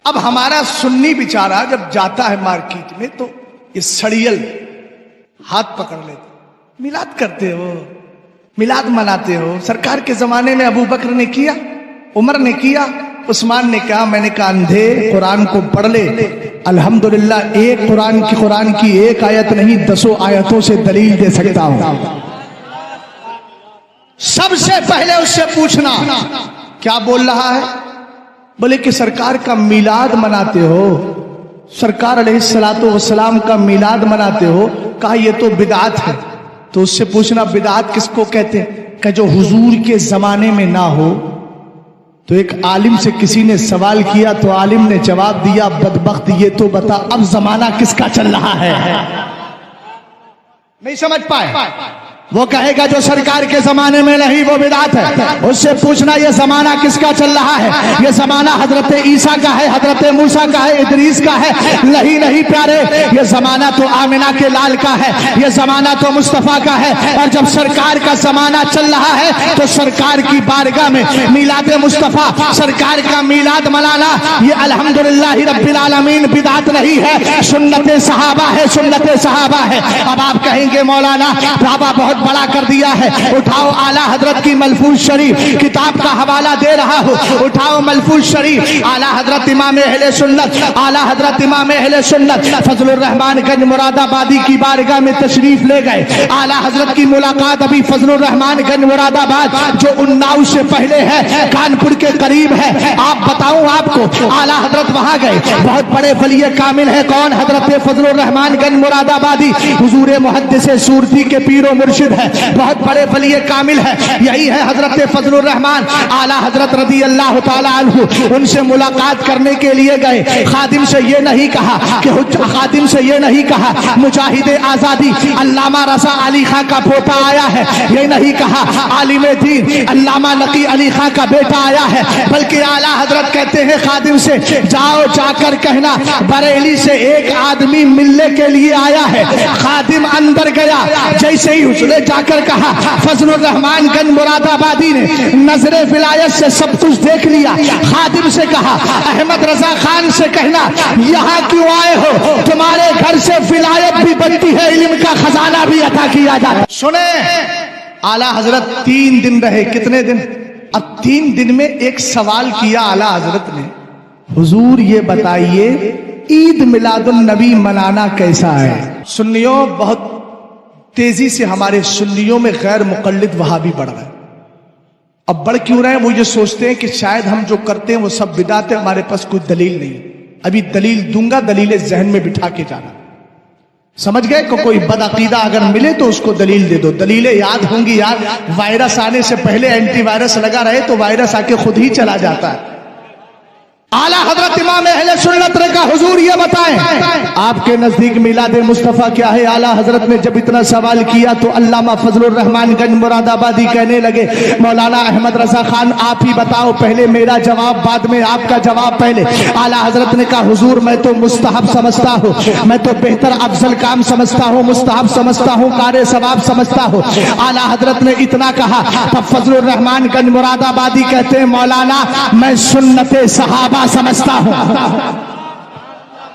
اب ہمارا سنی بیچارہ جب جاتا ہے مارکیٹ میں تو یہ سڑیل ہاتھ پکڑ لیتے، میلاد کرتے ہو، میلاد مناتے ہو، سرکار کے زمانے میں ابو بکر نے کیا، عمر نے کیا، عثمان نے کہا، میں نے کہا اندھے قرآن کو پڑھ لے، الحمدللہ ایک قرآن کی ایک آیت نہیں 10 آیتوں سے دلیل دے سکتا ہوں۔ سب سے پہلے اس سے پوچھنا کیا بول رہا ہے؟ بولے کہ سرکار کا میلاد مناتے ہو، سرکار علیہ السلام کا میلاد مناتے ہو، کہا یہ تو بدعت ہے۔ تو اس سے پوچھنا بدعت کس کو کہتے ہیں؟ کہ جو حضور کے زمانے میں نہ ہو۔ تو ایک عالم سے کسی نے سوال کیا تو عالم نے جواب دیا، بدبخت یہ تو بتا اب زمانہ کس کا چل رہا ہے؟ نہیں سمجھ پائے؟ وہ کہے گا جو سرکار کے زمانے میں نہیں وہ بدعت ہے۔ اس سے پوچھنا یہ زمانہ کس کا چل رہا ہے؟ یہ زمانہ حضرت عیسیٰ کا ہے، حضرت موسیٰ کا ہے، ادریس کا ہے؟ نہیں پیارے، یہ زمانہ تو آمنہ کے لال کا ہے، یہ زمانہ تو مصطفیٰ کا ہے۔ اور جب سرکار کا زمانہ چل رہا ہے تو سرکار کی بارگاہ میں میلاد مصطفیٰ، سرکار کا میلاد منانا یہ الحمدللہ رب العالمین بدعت نہیں ہے، سنت صحابہ ہے، سنت صحابہ ہے۔ اب آپ کہیں گے مولانا بابا بہت بڑا کر دیا ہے، اٹھاؤ اعلیٰ حضرت کی ملفوظ شریف کتاب کا حوالہ دے رہا ہوں، اٹھاؤ ملفوظ شریف اعلیٰ حضرت امام اہل سنت، اعلیٰ حضرت امام اہل سنت فضل الرحمان گنج مراد آبادی کی بارگاہ میں تشریف لے گئے۔ اعلیٰ حضرت کی ملاقات ابھی فضل الرحمان گنج مراد آباد جو اناؤ سے پہلے ہے، کانپور کے قریب ہے۔ آپ بتاؤں آپ کو، اعلیٰ حضرت وہاں گئے، بہت بڑے ولی کامل ہے، کون؟ حضرت فضل الرحمان گنج مراد آبادی حضور محدث سورتی کے پیر و مرشد ہے، بہت بڑے ولی کامل ہے، یہی ہے حضرت فضل الرحمان۔ اعلیٰ حضرت رضی اللہ تعالیٰ عنہ ان سے ملاقات کرنے کے لیے گئے، خادم سے یہ نہیں کہا کہ خادم سے یہ نہیں کہا مجاہد آزادی علامہ رضا علی خان کا پوتا آیا ہے، یہ نہیں کہا عالم دین علامہ نقی علی خان کا بیٹا آیا ہے، بلکہ اعلیٰ حضرت کہتے ہیں خادم سے جاؤ جا کر کہنا بریلی سے ایک آدمی ملنے کے لیے آیا ہے۔ خادم اندر گیا، جیسے ہی اس نے جا کر کہا، فضل الرحمان گنج مراد آبادی نے نظر ولایت سے سب کچھ دیکھ لیا، خادم سے کہا احمد رضا خان سے کہنا یہاں کیوں آئے ہو؟ تمہارے گھر سے ولایت بھی بنتی ہے، علم کا خزانہ بھی عطا کیا جاتا ہے۔ سنیں، اعلیٰ حضرت 3 دن رہے، کتنے دن؟ اب 3 دن میں ایک سوال کیا اعلیٰ حضرت نے، حضور یہ بتائیے عید میلاد النبی منانا کیسا ہے؟ سنیوں بہت تیزی سے ہمارے سنیوں میں غیر مقلد وہابی بڑھ رہے ہیں۔ اب بڑھ کیوں رہے ہیں؟ وہ یہ سوچتے ہیں کہ شاید ہم جو کرتے ہیں وہ سب بدعت ہے، ہمارے پاس کوئی دلیل نہیں۔ ابھی دلیل دوں گا، دلیل ذہن میں بٹھا کے جانا، سمجھ گئے؟ کہ کوئی بد عقیدہ اگر ملے تو اس کو دلیل دے دو، دلیلیں یاد ہوں گی یار۔ وائرس آنے سے پہلے اینٹی وائرس لگا رہے تو وائرس آ کے خود ہی چلا جاتا ہے۔ اعلیٰ حضرت امام اہل سنت نے کہا حضور یہ بتائیں آپ کے نزدیک میلاد مصطفیٰ کیا ہے؟ اعلیٰ حضرت نے جب اتنا سوال کیا تو علامہ فضل الرحمان گنج مراد آبادی کہنے لگے مولانا احمد رضا خان آپ ہی بتاؤ، پہلے میرا جواب بعد میں آپ کا جواب پہلے۔ اعلیٰ حضرت نے کہا حضور میں تو مستحب سمجھتا ہوں، میں تو بہتر افضل کام سمجھتا ہوں، مستحب سمجھتا ہوں، کار ثواب سمجھتا ہوں۔ اعلیٰ حضرت نے اتنا کہا، تب فضل الرحمان گنج مراد آبادی کہتے ہیں مولانا میں سنت صحابہ سمجھتا ہوں۔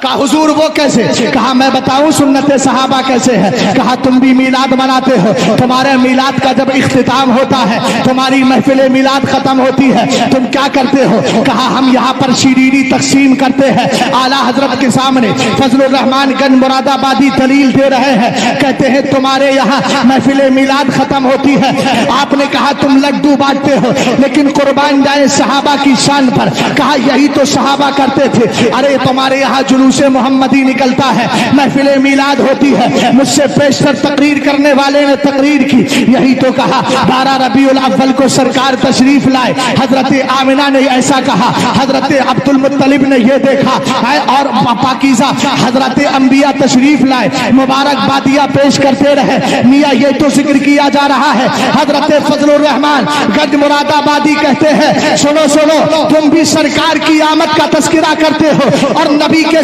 کہا حضور وہ کیسے؟ کہا میں بتاؤں سنت صحابہ کیسے ہے؟ کہا تم بھی میلاد مناتے ہو، تمہارے میلاد کا جب اختتام ہوتا ہے، تمہاری محفل میلاد ختم ہوتی ہے، تم کیا کرتے ہو؟ کہا ہم یہاں پر شیرینی تقسیم کرتے ہیں۔ اعلیٰ حضرت کے سامنے فضل الرحمان گنج مراد آبادی دلیل دے رہے ہیں، کہتے ہیں تمہارے یہاں محفل میلاد ختم ہوتی ہے، آپ نے کہا تم لڈو بانٹتے ہو، لیکن قربان جائے صحابہ کی شان پر۔ کہا یہی تو صحابہ کرتے تھے۔ ارے تمہارے یہاں جلوس محمدی نکلتا ہے، محفل میلاد ہوتی ہے، مجھ سے پیشتر تقریر کرنے والے نے تقریر کی، یہی تو کہا 12 ربیع الاول کو سرکار تشریف لائے، حضرت آمنہ نے ایسا کہا، حضرت عبد المطلب نے یہ دیکھا، اور پاکیزہ حضرت انبیاء تشریف لائے، مبارک بادیاں پیش کرتے رہے۔ میاں یہ تو ذکر کیا جا رہا ہے، حضرت فضل الرحمان گنج مراد آبادی کہتے ہیں سنو سنو، تم بھی سرکار کی آمد کا تذکرہ کرتے ہو اور نبی کے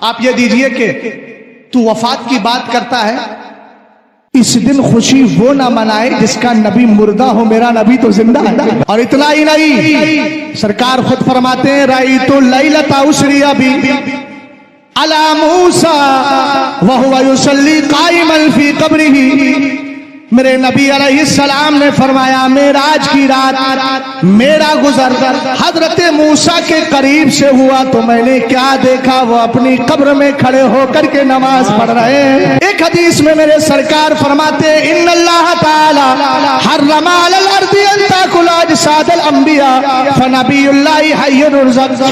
آپ یہ دیجئے کہ تو وفات کی بات کرتا ہے، اس دن خوشی وہ نہ منائے جس کا نبی مردہ ہو، میرا نبی تو زندہ ہے۔ اور اتنا ہی نہیں، سرکار خود فرماتے ہیں رأیت اللیلۃ اسری بی علی موسیٰ وہو یصلی قائما فی قبرہ، میرے نبی علیہ السلام نے فرمایا معراج کی رات میرا گزر حضرت موسیٰ کے قریب سے ہوا تو میں نے کیا دیکھا، وہ اپنی قبر میں کھڑے ہو کر کے نماز پڑھ رہے ہیں۔ ایک حدیث میں میرے سرکار فرماتے ہیں ان اللہ تعالی حرم علی الارض ان تاکل اجساد الانبیاء فنبی اللہ حی یرزق۔